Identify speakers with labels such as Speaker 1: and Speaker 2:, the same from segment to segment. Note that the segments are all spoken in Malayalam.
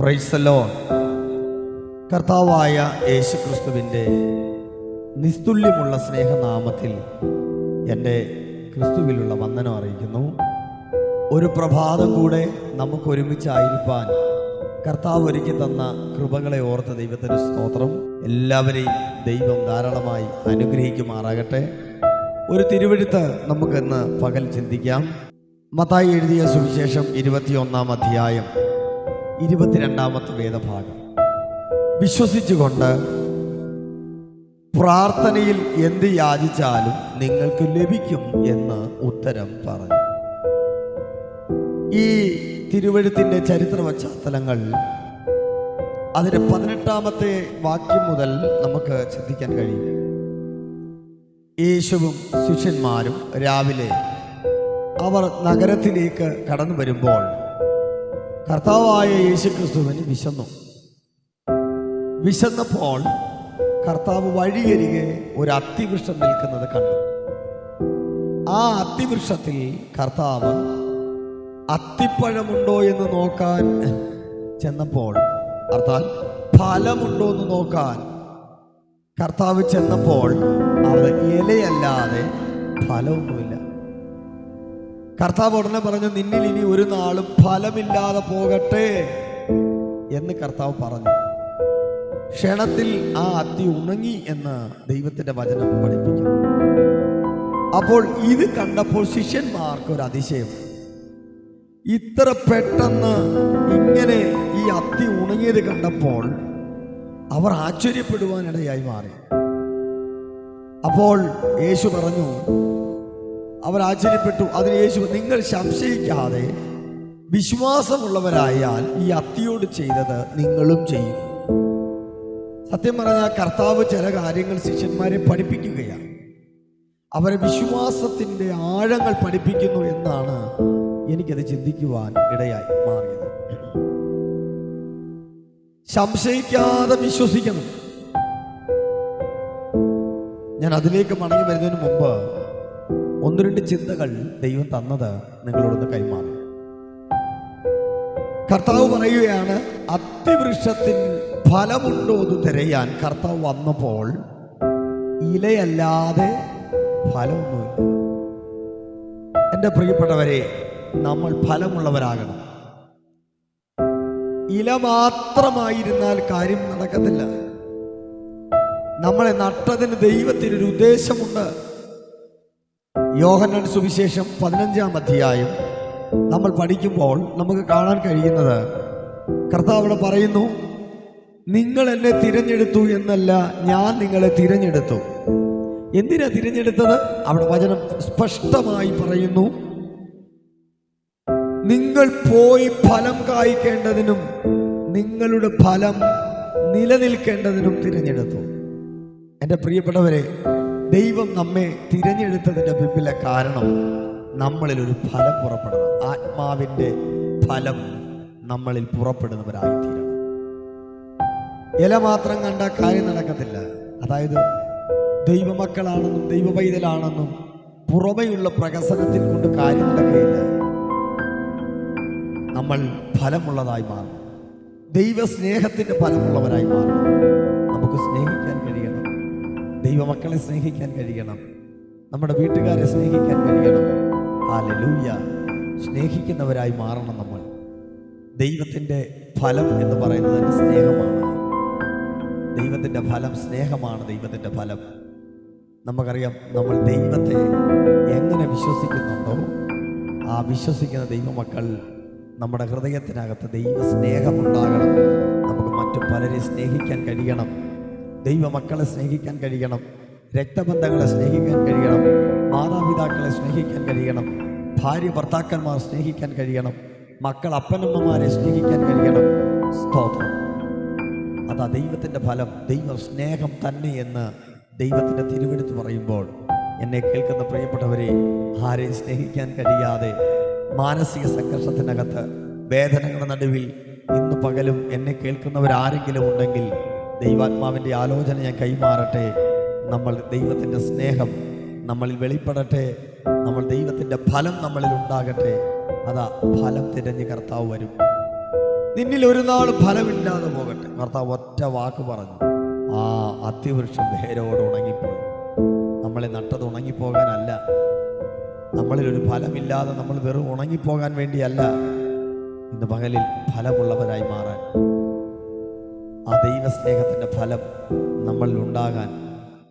Speaker 1: Praise the Lord. കർത്താവായ യേശുക്രിസ്തുവിൻ്റെ നിസ്തുല്യമുള്ള സ്നേഹനാമത്തിൽ എൻ്റെ ക്രിസ്തുവിലുള്ള വന്ദനം അറിയിക്കുന്നു. ഒരു പ്രഭാതം കൂടെ നമുക്ക് ഒരുമിച്ചായിരിക്കാൻ കർത്താവ് ഒരുക്കി തന്ന കൃപകളെ ഓർത്ത ദൈവത്തിന് സ്തോത്രം. എല്ലാവരെയും ദൈവം ധാരാളമായി അനുഗ്രഹിക്കുമാറാകട്ടെ. ഒരു തിരുവെഴുത്ത് നമുക്കിന്ന് പകൽ ചിന്തിക്കാം. മത്തായി എഴുതിയ സുവിശേഷം 21-ാം അധ്യായം 22-ാമത്തെ വേദഭാഗം. വിശ്വസിച്ചുകൊണ്ട് പ്രാർത്ഥനയിൽ എന്ത് യാചിച്ചാലും നിങ്ങൾക്ക് ലഭിക്കും എന്ന് ഉത്തരം പറഞ്ഞു. ഈ തിരുവെഴുത്തിൻ്റെ ചരിത്ര പശ്ചാത്തലങ്ങൾ അതിൻ്റെ 18-ാമത്തെ വാക്യം മുതൽ നമുക്ക് ചിന്തിക്കാൻ കഴിയും. യേശുവും ശിഷ്യന്മാരും രാവിലെ അവർ നഗരത്തിലേക്ക് കടന്നു വരുമ്പോൾ കർത്താവായ യേശുക്രിസ്തുവിന് വിശന്നപ്പോൾ കർത്താവ് വഴിയരികെ ഒരു അത്തിവൃക്ഷം നിൽക്കുന്നത് കണ്ടു. ആ അത്തിവൃക്ഷത്തിൽ കർത്താവ് അത്തിപ്പഴമുണ്ടോ എന്ന് നോക്കാൻ ചെന്നപ്പോൾ, അർത്ഥാൽ ഫലമുണ്ടോ എന്ന് നോക്കാൻ കർത്താവ് ചെന്നപ്പോൾ അവിടെ ഇലയല്ലാതെ ഫലമൊന്നുമില്ല. കർത്താവ് ഉടനെ പറഞ്ഞു, നിന്നിൽ ഇനി ഒരു നാളും ഫലമില്ലാതെ പോകട്ടെ എന്ന് കർത്താവ് പറഞ്ഞു. ക്ഷണത്തിൽ ആ അത്തി ഉണങ്ങി എന്ന് ദൈവത്തിന്റെ വചനം പഠിപ്പിക്കുന്നു. അപ്പോൾ ഇത് കണ്ടപ്പോൾ ശിഷ്യന്മാർക്ക് ഒരു അതിശയം. ഇത്ര പെട്ടെന്ന് ഇങ്ങനെ ഈ അത്തി ഉണങ്ങിയത് കണ്ടപ്പോൾ അവർ ആശ്ചര്യപ്പെടുവാനിടയായി മാറി. അപ്പോൾ യേശു പറഞ്ഞു, അവർ ആശ്ചര്യപ്പെട്ടു. അതിന് യേശു, നിങ്ങൾ സംശയിക്കാതെ വിശ്വാസമുള്ളവരായാൽ ഈ അത്തിയോട് ചെയ്തത് നിങ്ങളും ചെയ്യും. സത്യം പറഞ്ഞാൽ കർത്താവ് ചില കാര്യങ്ങൾ ശിഷ്യന്മാരെ പഠിപ്പിക്കുകയാണ്. അവരെ വിശ്വാസത്തിൻ്റെ ആഴങ്ങൾ പഠിപ്പിക്കുന്നു എന്നാണ് എനിക്കത് ചിന്തിക്കുവാൻ ഇടയായി മാറിയത്. സംശയിക്കാതെ വിശ്വസിക്കണം. ഞാൻ അതിലേക്ക് മടങ്ങി വരുന്നതിന് മുമ്പ് 1-2 ചിന്തകൾ ദൈവം തന്നത് നിങ്ങളോടൊന്ന് കൈമാറി. കർത്താവ് പറയുകയാണ്, അത്തിവൃക്ഷത്തിൽ ഫലമുണ്ടോ എന്ന് തിരയാൻ കർത്താവ് വന്നപ്പോൾ ഇലയല്ലാതെ ഫലമൊന്നുമില്ല. എൻ്റെ പ്രിയപ്പെട്ടവരെ, നമ്മൾ ഫലമുള്ളവരാകണം. ഇല മാത്രമായിരുന്നാൽ കാര്യം നടക്കത്തില്ല. നമ്മളെ നട്ടതിന് ദൈവത്തിനൊരു ഉദ്ദേശമുണ്ട്. യോഹന്നാൻ സുവിശേഷം 15-ാം അധ്യായം നമ്മൾ പഠിക്കുമ്പോൾ നമുക്ക് കാണാൻ കഴിയുന്നത്, കർത്താവ് പറയുന്നു, നിങ്ങൾ എന്നെ തിരഞ്ഞെടുത്തു എന്നല്ല, ഞാൻ നിങ്ങളെ തിരഞ്ഞെടുത്തു. എന്തിനാ തിരഞ്ഞെടുത്തത്? അവിടെ വചനം സ്പഷ്ടമായി പറയുന്നു, നിങ്ങൾ പോയി ഫലം കായ്ക്കേണ്ടതിനും നിങ്ങളുടെ ഫലം നിലനിൽക്കേണ്ടതിനും തിരഞ്ഞെടുത്തു. എൻ്റെ പ്രിയപ്പെട്ടവരെ, ദൈവം നമ്മെ തിരഞ്ഞെടുത്തതിൻ്റെ പിന്നിലെ കാരണം നമ്മളിൽ ഒരു ഫലം പുറപ്പെടണം. ആത്മാവിൻ്റെ ഫലം നമ്മളിൽ പുറപ്പെടുന്നവരായിത്തീരണം. ഇല മാത്രം കണ്ട കാര്യം നടക്കത്തില്ല. അതായത് ദൈവമക്കളാണെന്നും ദൈവ പൈതലാണെന്നും പുറമെയുള്ള പ്രകസനത്തിൽ കൊണ്ട് കാര്യം നടക്കുകയില്ല. നമ്മൾ ഫലമുള്ളതായി മാറണം. ദൈവസ്നേഹത്തിൻ്റെ ഫലമുള്ളവരായി മാറണം. നമുക്ക് സ്നേഹിക്കാൻ കഴിയണം. ദൈവമക്കളെ സ്നേഹിക്കാൻ കഴിയണം. നമ്മുടെ വീട്ടുകാരെ സ്നേഹിക്കാൻ കഴിയണം. ഹല്ലേലൂയ. സ്നേഹിക്കുന്നവരായി മാറണം നമ്മൾ. ദൈവത്തിൻ്റെ ഫലം എന്ന് പറയുന്നത് തന്നെ സ്നേഹമാണ്. ദൈവത്തിൻ്റെ ഫലം സ്നേഹമാണ്. ദൈവത്തിൻ്റെ ഫലം നമുക്കറിയാം. നമ്മൾ ദൈവത്തെ എങ്ങനെ വിശ്വസിക്കുന്നുണ്ടോ, ആ വിശ്വസിക്കുന്ന ദൈവമക്കൾ നമ്മുടെ ഹൃദയത്തിനകത്ത് ദൈവ സ്നേഹമുണ്ടാകണം. നമുക്ക് മറ്റു പലരെ സ്നേഹിക്കാൻ കഴിയണം. ദൈവമക്കളെ സ്നേഹിക്കാൻ കഴിയണം. രക്തബന്ധങ്ങളെ സ്നേഹിക്കാൻ കഴിയണം. മാതാപിതാക്കളെ സ്നേഹിക്കാൻ കഴിയണം. ഭാര്യ ഭർത്താക്കന്മാർ സ്നേഹിക്കാൻ കഴിയണം. മക്കൾ അപ്പനമ്മമാരെ സ്നേഹിക്കാൻ കഴിയണം. സ്തോത്രം. അതാ ദൈവത്തിൻ്റെ ഫലം, ദൈവ സ്നേഹം തന്നെ എന്ന് ദൈവത്തിൻ്റെ തിരുവെടുത്ത് പറയുമ്പോൾ, എന്നെ കേൾക്കുന്ന പ്രിയപ്പെട്ടവരെ, ആരെയും സ്നേഹിക്കാൻ കഴിയാതെ മാനസിക സംഘർഷത്തിനകത്ത് വേദനകളുടെ നടുവിൽ ഇന്ന് പകലും എന്നെ കേൾക്കുന്നവരാരെങ്കിലും ഉണ്ടെങ്കിൽ ദൈവാത്മാവിൻ്റെ ആലോചന ഞാൻ കൈമാറട്ടെ. നമ്മൾ ദൈവത്തിൻ്റെ സ്നേഹം നമ്മളിൽ വെളിപ്പെടട്ടെ. നമ്മൾ ദൈവത്തിൻ്റെ ഫലം നമ്മളിൽ ഉണ്ടാകട്ടെ. അതാ ഫലം തിരഞ്ഞ് കർത്താവ് വരും. നിന്നിൽ ഒരു നാൾ ഫലമില്ലാതെ പോകട്ടെ. കർത്താവ് ഒറ്റ വാക്ക് പറഞ്ഞു, ആ അത്തിവൃക്ഷം വേരോട് ഉണങ്ങിപ്പോയി. നമ്മളെ നട്ടത് ഉണങ്ങിപ്പോകാനല്ല, നമ്മളിലൊരു ഫലമില്ലാതെ നമ്മൾ വെറും ഉണങ്ങിപ്പോകാൻ വേണ്ടിയല്ല, ഇന്ന് പകലിൽ ഫലമുള്ളവരായി മാറാൻ, ആ ദൈവസ്നേഹത്തിൻ്റെ ഫലം നമ്മളിൽ ഉണ്ടാകാൻ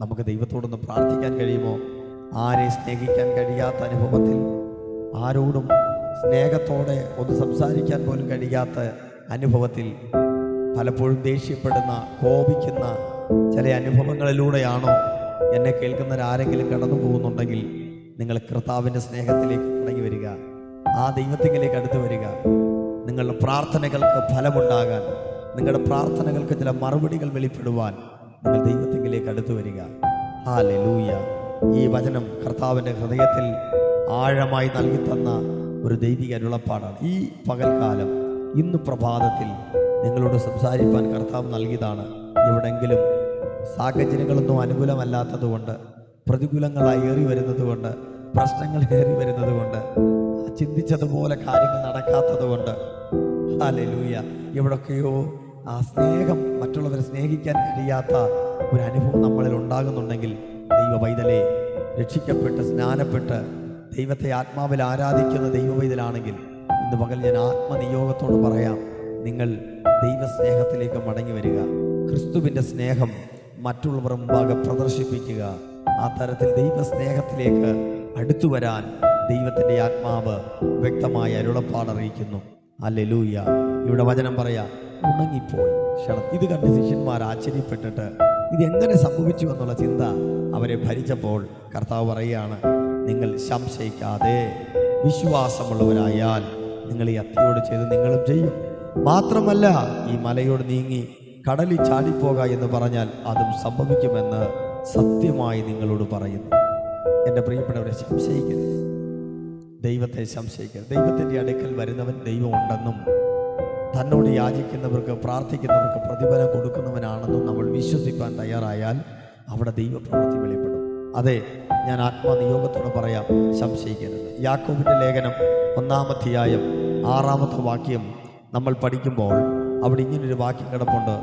Speaker 1: നമുക്ക് ദൈവത്തോടൊന്ന് പ്രാർത്ഥിക്കാൻ കഴിയുമോ? ആരെ സ്നേഹിക്കാൻ കഴിയാത്ത അനുഭവത്തിൽ, ആരോടും സ്നേഹത്തോടെ ഒന്ന് സംസാരിക്കാൻ പോലും കഴിയാത്ത അനുഭവത്തിൽ, പലപ്പോഴും ദേഷ്യപ്പെടുന്ന, കോപിക്കുന്ന ചില അനുഭവങ്ങളിലൂടെയാണോ എന്നെ കേൾക്കുന്നവരാരെങ്കിലും കടന്നു പോകുന്നുണ്ടെങ്കിൽ, നിങ്ങൾ കർത്താവിൻ്റെ സ്നേഹത്തിലേക്ക് മടങ്ങി വരിക. ആ ദൈവത്തിലേക്ക് അടുത്ത് വരിക. നിങ്ങളുടെ പ്രാർത്ഥനകൾക്ക് ഫലമുണ്ടാകാൻ, നിങ്ങളുടെ പ്രാർത്ഥനകൾക്ക് ചില മറുപടികൾ വെളിപ്പെടുവാൻ നിങ്ങൾ ദൈവത്തിലേക്ക് അടുത്ത് വരിക. ഹല്ലേലൂയ. ഈ വചനം കർത്താവിൻ്റെ ഹൃദയത്തിൽ ആഴമായി നൽകി തന്ന ഒരു ദൈവിക അരുളപ്പാടാണ്. ഈ പകൽക്കാലം, ഇന്ന് പ്രഭാതത്തിൽ നിങ്ങളോട് സംസാരിപ്പാൻ കർത്താവ് നൽകിയതാണ്. എവിടെങ്കിലും സാഹചര്യങ്ങളൊന്നും അനുകൂലമല്ലാത്തത് കൊണ്ട്, പ്രതികൂലങ്ങളായി ഏറി വരുന്നത് കൊണ്ട്, പ്രശ്നങ്ങൾ ഏറി വരുന്നത് കൊണ്ട്, ചിന്തിച്ചതുപോലെ കാര്യങ്ങൾ നടക്കാത്തത് കൊണ്ട്, ഹല്ലേലൂയ, എവിടൊക്കെയോ ആ സ്നേഹം, മറ്റുള്ളവരെ സ്നേഹിക്കാൻ കഴിയാത്ത ഒരു അനുഭവം നമ്മളിൽ ഉണ്ടാകുന്നുണ്ടെങ്കിൽ, ദൈവ പൈതലെ, രക്ഷിക്കപ്പെട്ട് സ്നാനപ്പെട്ട് ദൈവത്തെ ആത്മാവിൽ ആരാധിക്കുന്ന ദൈവ പൈതലാണെങ്കിൽ, ഇന്ന് പകൽ ഞാൻ ആത്മനിയോഗത്തോട് പറയാം, നിങ്ങൾ ദൈവസ്നേഹത്തിലേക്ക് മടങ്ങി വരിക. ക്രിസ്തുവിൻ്റെ സ്നേഹം മറ്റുള്ളവർ മുമ്പാകെ പ്രദർശിപ്പിക്കുക. ആ തരത്തിൽ ദൈവസ്നേഹത്തിലേക്ക് അടുത്തു വരാൻ ദൈവത്തിൻ്റെ ആത്മാവ് വ്യക്തമായ അരുളപ്പാടറിയിക്കുന്നു. ഹല്ലേലൂയ. ഇവിടെ വചനം പറയാം, ഉണങ്ങിപ്പോയി ക്ഷണം. ഇത് കണ്ട് ശിഷ്യന്മാർ ആശ്ചര്യപ്പെട്ടിട്ട് ഇതെങ്ങനെ സംഭവിച്ചു എന്നുള്ള ചിന്ത അവരെ ഭരിച്ചപ്പോൾ കർത്താവ് പറയുകയാണ്, നിങ്ങൾ സംശയിക്കാതെ വിശ്വാസമുള്ളവരായാൽ നിങ്ങൾ ഈ അത്തിയോട് ചെയ്ത് നിങ്ങളും ചെയ്യും. മാത്രമല്ല, ഈ മലയോട് നീങ്ങി കടലിൽ ചാടിപ്പോക എന്ന് പറഞ്ഞാൽ അതും സംഭവിക്കുമെന്ന് സത്യമായി നിങ്ങളോട് പറയുന്നു. എൻ്റെ പ്രിയപ്പെട്ടവരെ, സംശയിക്കരുത്, ദൈവത്തെ സംശയിക്കരുത്. ദൈവത്തിൻ്റെ അടുക്കൽ വരുന്നവൻ ദൈവം ഉണ്ടെന്നും, തന്നോട് യാചിക്കുന്നവർക്ക്, പ്രാർത്ഥിക്കുന്നവർക്ക് പ്രതിഫലം കൊടുക്കുന്നവനാണെന്നും നമ്മൾ വിശ്വസിക്കാൻ തയ്യാറായാൽ അവിടെ ദൈവപ്രവൃത്തി വെളിപ്പെടും. അതെ, ഞാൻ ആത്മനിയോഗത്തോടെ പറയാം, സംശയിക്കരുത്. യാക്കോബിൻ്റെ ലേഖനം 1-ാം അധ്യായം 6-ാമത്തെ വാക്യം നമ്മൾ പഠിക്കുമ്പോൾ അവിടെ ഇങ്ങനൊരു വാക്യം കിടപ്പുണ്ട്,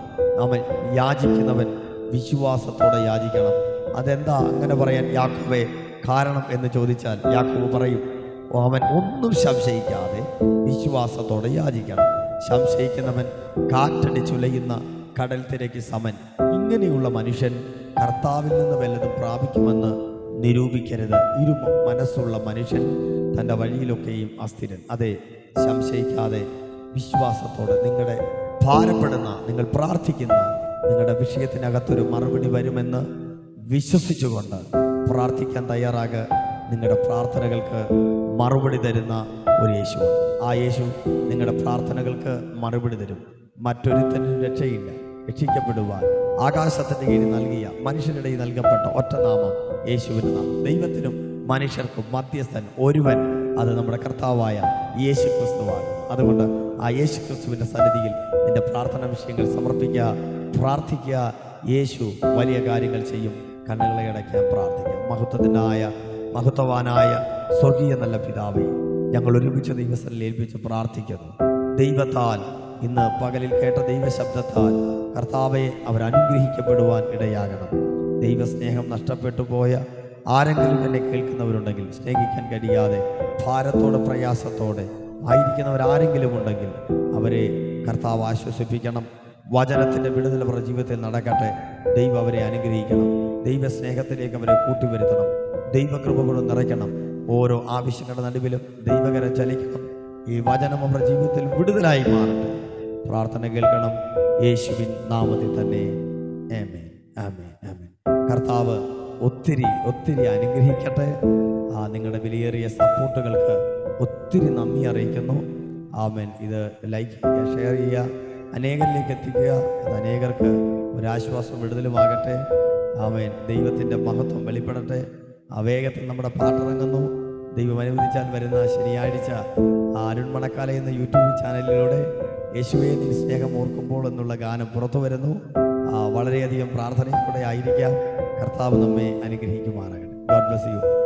Speaker 1: അവൻ യാചിക്കുന്നവൻ വിശ്വാസത്തോടെ യാചിക്കണം. അതെന്താ അങ്ങനെ പറയാൻ യാക്കോബേ കാരണം എന്ന് ചോദിച്ചാൽ, യാക്കോബ് പറയും, അവൻ ഒന്നും സംശയിക്കാതെ വിശ്വാസത്തോടെ യാചിക്കണം. സംശയിക്കുന്നവൻ കാറ്റടിച്ചുലയുന്ന കടൽ തിരക്ക് സമൻ. ഇങ്ങനെയുള്ള മനുഷ്യൻ കർത്താവിൽ നിന്ന് വല്ലതും പ്രാപിക്കുമെന്ന് നിരൂപിക്കരുത്. മനസ്സുള്ള മനുഷ്യൻ തൻ്റെ വഴിയിലൊക്കെയും അസ്ഥിരൻ. അതെ, സംശയിക്കാതെ വിശ്വാസത്തോടെ നിങ്ങളുടെ ഭാരപ്പെടുന്ന, നിങ്ങൾ പ്രാർത്ഥിക്കുന്ന നിങ്ങളുടെ വിഷയത്തിനകത്തൊരു മറുപടി വരുമെന്ന് വിശ്വസിച്ചുകൊണ്ട് പ്രാർത്ഥിക്കാൻ തയ്യാറാകുക. നിങ്ങളുടെ പ്രാർത്ഥനകൾക്ക് മറുപടി തരുന്ന ഒരു യേശുവാണ്. ആ യേശു നിങ്ങളുടെ പ്രാർത്ഥനകൾക്ക് മറുപടി തരും. മറ്റൊരുത്തനും രക്ഷയില്ല. രക്ഷിക്കപ്പെടുവാൻ ആകാശത്തിൻ്റെ കീഴിൽ നൽകിയ, മനുഷ്യരുടെ നൽകപ്പെട്ട ഒറ്റ നാമം യേശുവിൻ്റെ നാമം. ദൈവത്തിനും മനുഷ്യർക്കും മധ്യസ്ഥൻ ഒരുവൻ, അത് നമ്മുടെ കർത്താവായ യേശു ക്രിസ്തുവാണ്. അതുകൊണ്ട് ആ യേശു ക്രിസ്തുവിൻ്റെ സന്നിധിയിൽ നിന്റെ പ്രാർത്ഥന വിഷയങ്ങൾ സമർപ്പിക്കുക, പ്രാർത്ഥിക്കുക. യേശു വലിയ കാര്യങ്ങൾ ചെയ്യും. കണ്ണുകളെ അടയ്ക്കാൻ പ്രാർത്ഥിക്കാം. മഹത്വവാനായ സ്വർഗീയ നല്ല പിതാവേ, ഞങ്ങൾ ഒരുമിച്ച് ദൈവസ്ഥലിൽ ഏൽപ്പിച്ച് പ്രാർത്ഥിക്കുന്നു. ദൈവത്താൽ ഇന്ന് പകലിൽ കേട്ട ദൈവശബ്ദത്താൽ കർത്താവെ അവരനുഗ്രഹിക്കപ്പെടുവാൻ ഇടയാകണം. ദൈവസ്നേഹം നഷ്ടപ്പെട്ടു പോയ ആരെങ്കിലും എന്നെ കേൾക്കുന്നവരുണ്ടെങ്കിൽ, സ്നേഹിക്കാൻ കഴിയാതെ ഭാരത്തോടെ പ്രയാസത്തോടെ ആയിരിക്കുന്നവരാരെങ്കിലും ഉണ്ടെങ്കിൽ അവരെ കർത്താവ് ആശ്വസിപ്പിക്കണം. വചനത്തിൻ്റെ വിടുതൽ അവരുടെ ജീവിതത്തിൽ നടക്കട്ടെ. ദൈവം അവരെ അനുഗ്രഹിക്കണം. ദൈവസ്നേഹത്തിലേക്ക് അവരെ കൂട്ടിവരുത്തണം. ദൈവകൃപ കൊണ്ട് നിറയ്ക്കണം. ഓരോ ആവശ്യങ്ങളുടെ നടുവിലും ദൈവകരം ചലിക്കണം. ഈ വചനം അവരുടെ ജീവിതത്തിൽ വിടുതലായി മാറട്ടെ. പ്രാർത്ഥന കേൾക്കണം യേശുവിൻ നാമത്തിൽ തന്നെ. ആമേൻ, ആമേൻ, ആമേൻ. കർത്താവ് ഒത്തിരി അനുഗ്രഹിക്കട്ടെ. നിങ്ങളുടെ വിലയേറിയ സപ്പോർട്ടുകൾക്ക് ഒത്തിരി നന്ദി അറിയിക്കുന്നു. ആമേൻ. ഇത് ലൈക്ക് ചെയ്യുക, ഷെയർ ചെയ്യുക, അനേകരിലേക്ക് എത്തിക്കുക. അത് അനേകർക്ക് ഒരാശ്വാസം വിടുതലുമാകട്ടെ. ആമേൻ. ദൈവത്തിൻ്റെ മഹത്വം വെളിപ്പെടട്ടെ. വേഗത്തിൽ നമ്മുടെ പാട്ടിറങ്ങുന്നു. ദൈവം അനുവദിച്ചാൽ വരുന്ന ശനിയാഴ്ച അരുൺ മണക്കാല എന്ന യൂട്യൂബ് ചാനലിലൂടെ യേശുവേ നീ സ്നേഹം ഓർക്കുമ്പോൾ എന്നുള്ള ഗാനം പുറത്തു വരുന്നു. വളരെയധികം പ്രാർത്ഥനയോടെ ആയിരിക്കാം. കർത്താവ് നമ്മെ അനുഗ്രഹിക്കുമാറാകട്ടെ. God bless you.